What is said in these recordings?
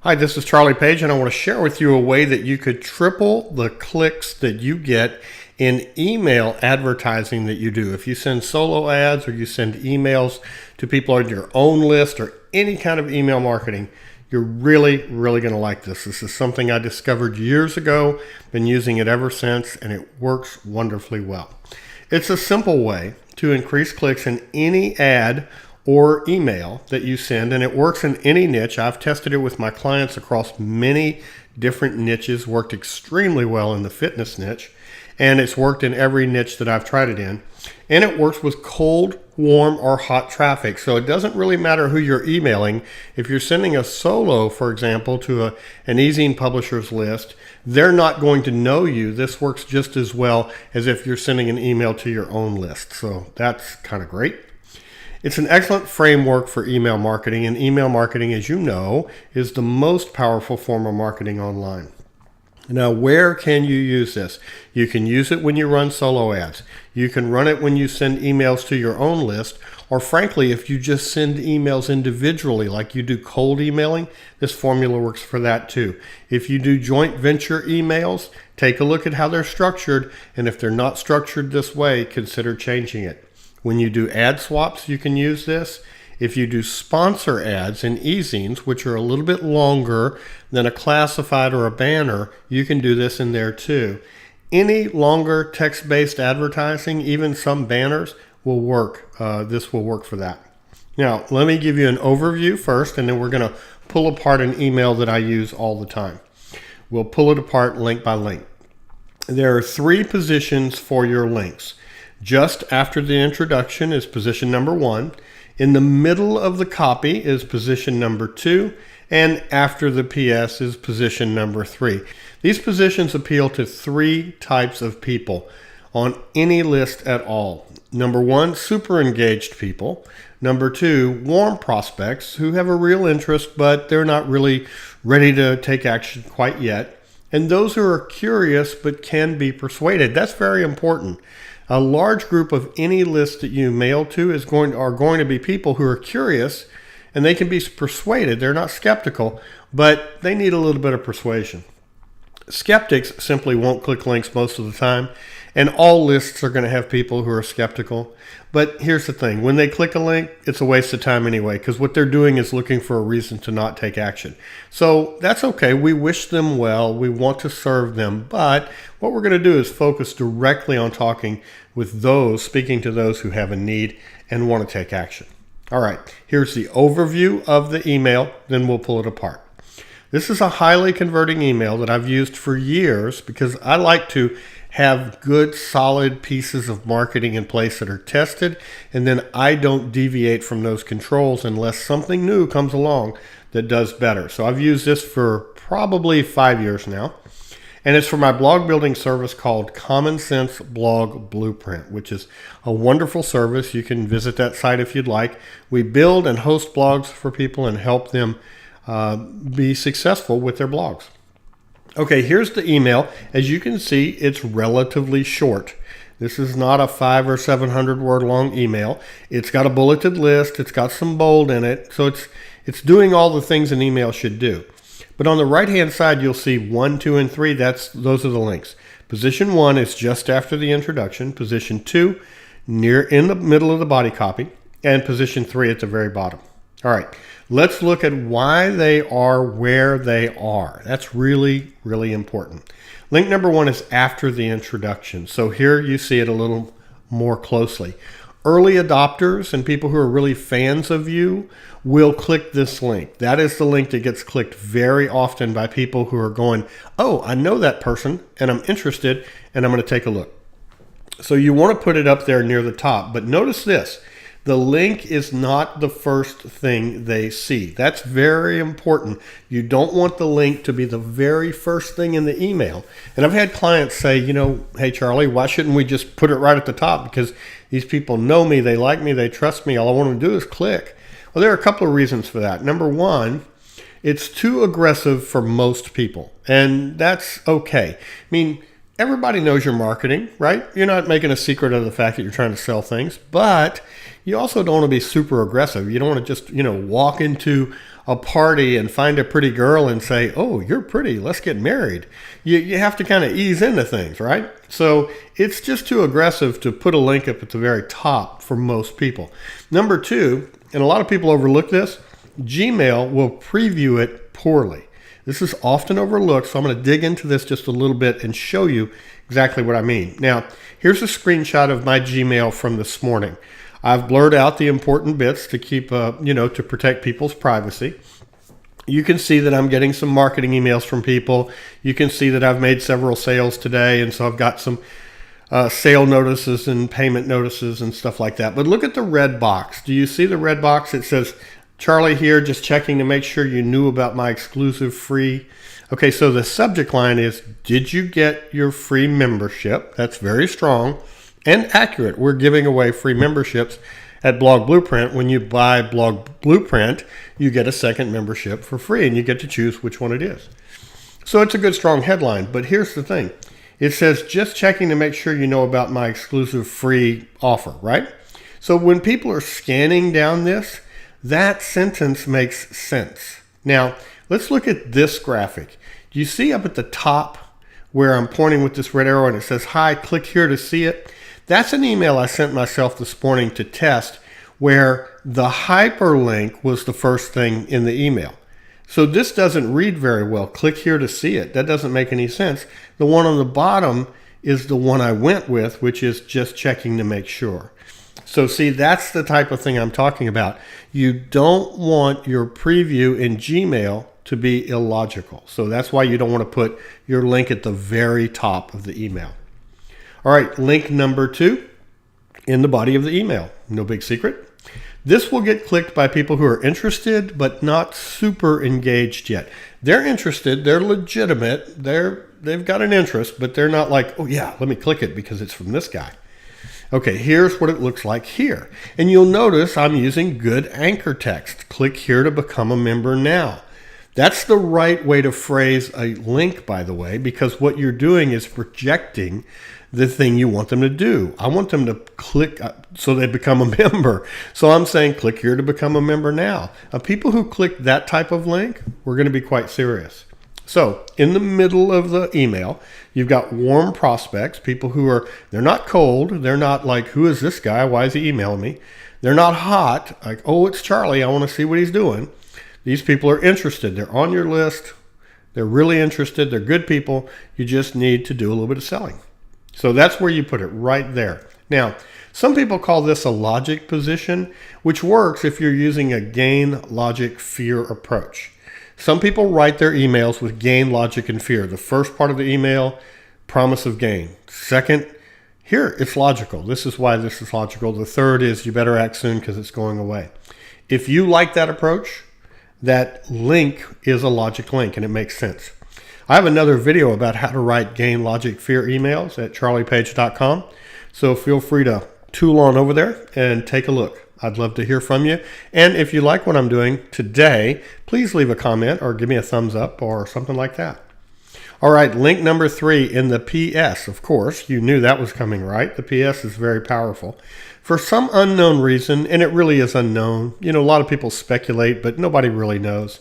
Hi, this is Charlie Page, and I want to share with you a way that you could triple the clicks that you get in email advertising that you do. If you send solo ads or you send emails to people on your own list or any kind of email marketing, you're really going to like this. This is something I discovered years ago, been using it ever since, and it works wonderfully well. It's a simple way to increase clicks in any ad or email that you send, and it works in any niche. I've tested it with my clients across many different niches, worked extremely well in the fitness niche, and it's worked in every niche that I've tried it in. And it works with cold, warm, or hot traffic. So it doesn't really matter who you're emailing. If you're sending a solo, for example, to an e-zine publisher's list, they're not going to know you. This works just as well as if you're sending an email to your own list. So that's kind of great. It's an excellent framework for email marketing, and email marketing, as you know, is the most powerful form of marketing online. Now, where can you use this? You can use it when you run solo ads. You can run it when you send emails to your own list, or frankly, if you just send emails individually, like you do cold emailing, this formula works for that too. If you do joint venture emails, take a look at how they're structured, and if they're not structured this way, consider changing it. When you do ad swaps, you can use this. If you do sponsor ads in e-zines, which are a little bit longer than a classified or a banner, you can do this in there too. Any longer text-based advertising, even some banners, will work. This will work for that. Now, let me give you an overview first, and then we're going to pull apart an email that I use all the time. We'll pull it apart link by link. There are 3 positions for your links. Just after the introduction is position number 1. In the middle of the copy is position number 2. And after the PS is position number 3. These positions appeal to 3 types of people on any list at all. Number 1, super engaged people. Number 2, warm prospects who have a real interest, but they're not really ready to take action quite yet. And those who are curious but can be persuaded. That's very important. A large group of any list that you mail to are going to be people who are curious, and they can be persuaded. They're not skeptical, but they need a little bit of persuasion. Skeptics simply won't click links most of the time, and all lists are going to have people who are skeptical. But here's the thing. When they click a link, it's a waste of time anyway, because what they're doing is looking for a reason to not take action. So that's okay. We wish them well. We want to serve them. But what we're going to do is focus directly on speaking to those who have a need and want to take action. All right, here's the overview of the email, then we'll pull it apart. This is a highly converting email that I've used for years because I like to have good, solid pieces of marketing in place that are tested, and then I don't deviate from those controls unless something new comes along that does better. So I've used this for probably 5 years now, and it's for my blog building service called Common Sense Blog Blueprint, which is a wonderful service. You can visit that site if you'd like. We build and host blogs for people and help them be successful with their blogs. Okay, here's the email. As you can see, it's relatively short. This is not a 500 or 700 word long email. It's got a bulleted list. It's got some bold in it. So it's doing all the things an email should do. But on the right-hand side, you'll see 1, 2, and 3. Those are the links. Position 1 is just after the introduction. Position 2, in the middle of the body copy. And position 3 at the very bottom. All right, let's look at why they are where they are. That's really important. Link number 1 is after the introduction. So here you see it a little more closely. Early adopters and people who are really fans of you will click this link. That is the link that gets clicked very often by people who are going, oh, I know that person and I'm interested and I'm going to take a look. So you want to put it up there near the top, but notice this. The link is not the first thing they see. That's very important. You don't want the link to be the very first thing in the email. And I've had clients say, hey, Charlie, why shouldn't we just put it right at the top? Because these people know me, they like me, they trust me. All I want them to do is click. Well, there are a couple of reasons for that. Number 1, it's too aggressive for most people. And that's okay. I mean, everybody knows you're marketing, right? You're not making a secret of the fact that you're trying to sell things, but you also don't want to be super aggressive. You don't want to just, walk into a party and find a pretty girl and say, oh, you're pretty, let's get married. You have to kind of ease into things, right? So it's just too aggressive to put a link up at the very top for most people. Number two, and a lot of people overlook this, Gmail will preview it poorly. This is often overlooked, so I'm going to dig into this just a little bit and show you exactly what I mean. Now, here's a screenshot of my Gmail from this morning. I've blurred out the important bits to keep, to protect people's privacy. You can see that I'm getting some marketing emails from people. You can see that I've made several sales today, and so I've got some sale notices and payment notices and stuff like that. But look at the red box. Do you see the red box? It says, Charlie here, just checking to make sure you knew about my exclusive free. Okay, so the subject line is, did you get your free membership? That's very strong and accurate. We're giving away free memberships at Blog Blueprint. When you buy Blog Blueprint, you get a second membership for free, and you get to choose which one it is. So it's a good, strong headline. But here's the thing. It says, just checking to make sure you know about my exclusive free offer, right? So when people are scanning down this, that sentence makes sense. Now, let's look at this graphic. Do you see up at the top where I'm pointing with this red arrow and it says, hi, click here to see it? That's an email I sent myself this morning to test where the hyperlink was the first thing in the email. So this doesn't read very well. Click here to see it. That doesn't make any sense. The one on the bottom is the one I went with, which is just checking to make sure. So see, that's the type of thing I'm talking about. You don't want your preview in Gmail to be illogical. So that's why you don't want to put your link at the very top of the email. All right, link number 2 in the body of the email. No big secret. This will get clicked by people who are interested but not super engaged yet. They're interested, they're legitimate, they've got an interest, but they're not like, oh yeah, let me click it because it's from this guy. Okay, here's what it looks like here. And you'll notice I'm using good anchor text. Click here to become a member now. That's the right way to phrase a link, by the way, because what you're doing is projecting the thing you want them to do. I want them to click so they become a member. So I'm saying click here to become a member now. People who click that type of link, we're going to be quite serious. So in the middle of the email, you've got warm prospects, people who are, they're not cold. They're not like, who is this guy? Why is he emailing me? They're not hot. Like, oh, it's Charlie. I want to see what he's doing. These people are interested. They're on your list. They're really interested. They're good people. You just need to do a little bit of selling. So that's where you put it, right there. Now, some people call this a logic position, which works if you're using a gain, logic, fear approach. Some people write their emails with gain, logic, and fear. The first part of the email, promise of gain. Second, here, it's logical. This is why this is logical. The third is you better act soon because it's going away. If you like that approach, that link is a logic link and it makes sense. I have another video about how to write gain, logic, fear emails at charliepage.com. So feel free to tool on over there and take a look. I'd love to hear from you. And if you like what I'm doing today, please leave a comment or give me a thumbs up or something like that. All right, link number 3 in the PS. Of course, you knew that was coming, right? The PS is very powerful. For some unknown reason, and it really is unknown, a lot of people speculate, but nobody really knows.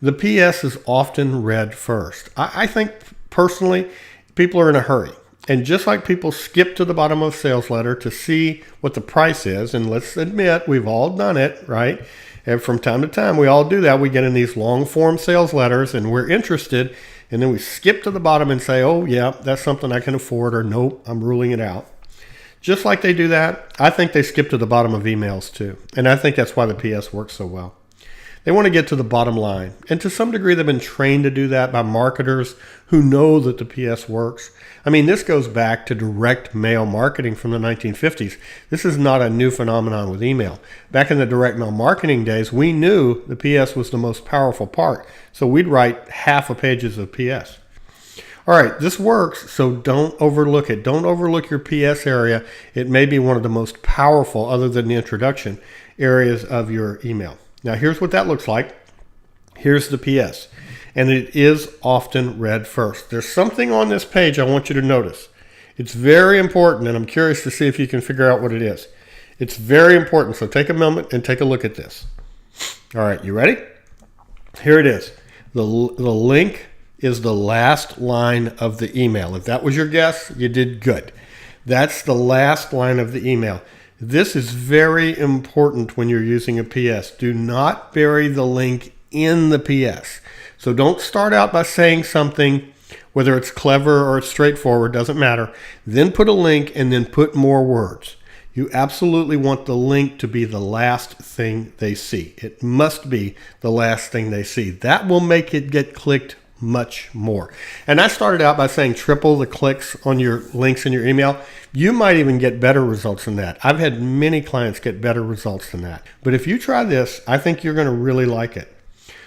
The PS is often read first. I think, personally, people are in a hurry. And just like people skip to the bottom of a sales letter to see what the price is, and let's admit, we've all done it, right? And from time to time, we all do that. We get in these long form sales letters and we're interested, and then we skip to the bottom and say, oh yeah, that's something I can afford, or nope, I'm ruling it out. Just like they do that, I think they skip to the bottom of emails too. And I think that's why the PS works so well. They want to get to the bottom line. And to some degree, they've been trained to do that by marketers who know that the PS works. I mean, this goes back to direct mail marketing from the 1950s. This is not a new phenomenon with email. Back in the direct mail marketing days, we knew the PS was the most powerful part. So we'd write half a pages of PS. All right, this works, so don't overlook it. Don't overlook your PS area. It may be one of the most powerful, other than the introduction, areas of your email. Now, here's what that looks like. Here's the PS. And it is often read first. There's something on this page I want you to notice. It's very important, and I'm curious to see if you can figure out what it is. It's very important, so take a moment and take a look at this. All right, you ready? Here it is. The link is the last line of the email. If that was your guess, you did good. That's the last line of the email. This is very important when you're using a PS. Do not bury the link in the PS. So don't start out by saying something, whether it's clever or straightforward, doesn't matter. Then put a link and then put more words. You absolutely want the link to be the last thing they see. It must be the last thing they see. That will make it get clicked much more. And I started out by saying triple the clicks on your links in your email. You might even get better results than that. I've had many clients get better results than that. But if you try this, I think you're going to really like it.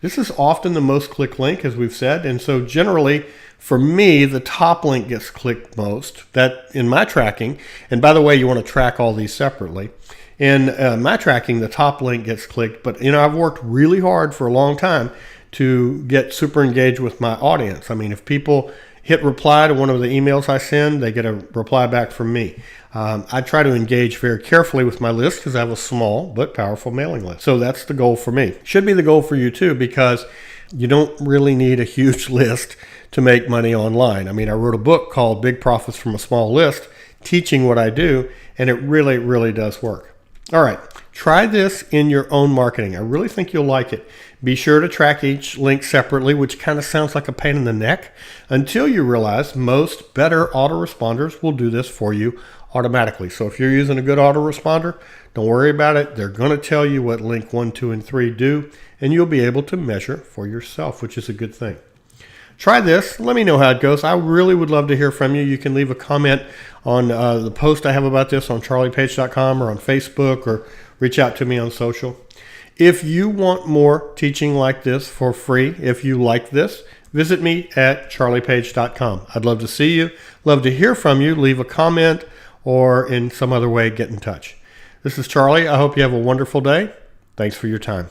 This is often the most clicked link, as we've said. And so generally, for me, the top link gets clicked most. That in my tracking, and by the way, you want to track all these separately. In my tracking, the top link gets clicked. But I've worked really hard for a long time to get super engaged with my audience. I mean, if people hit reply to one of the emails I send, they get a reply back from me. I try to engage very carefully with my list because I have a small but powerful mailing list. So that's the goal for me. Should be the goal for you too, because you don't really need a huge list to make money online. I mean, I wrote a book called Big Profits from a Small List, teaching what I do, and it really, really does work. All right, try this in your own marketing. I really think you'll like it. Be sure to track each link separately, which kind of sounds like a pain in the neck, until you realize most better autoresponders will do this for you automatically. So if you're using a good autoresponder, don't worry about it. They're going to tell you what link 1, 2, and 3 do, and you'll be able to measure for yourself, which is a good thing. Try this. Let me know how it goes. I really would love to hear from you. You can leave a comment on the post I have about this on charliepage.com or on Facebook, or reach out to me on social. If you want more teaching like this for free, if you like this, visit me at charliepage.com. I'd love to see you, love to hear from you. Leave a comment or in some other way get in touch. This is Charlie. I hope you have a wonderful day. Thanks for your time.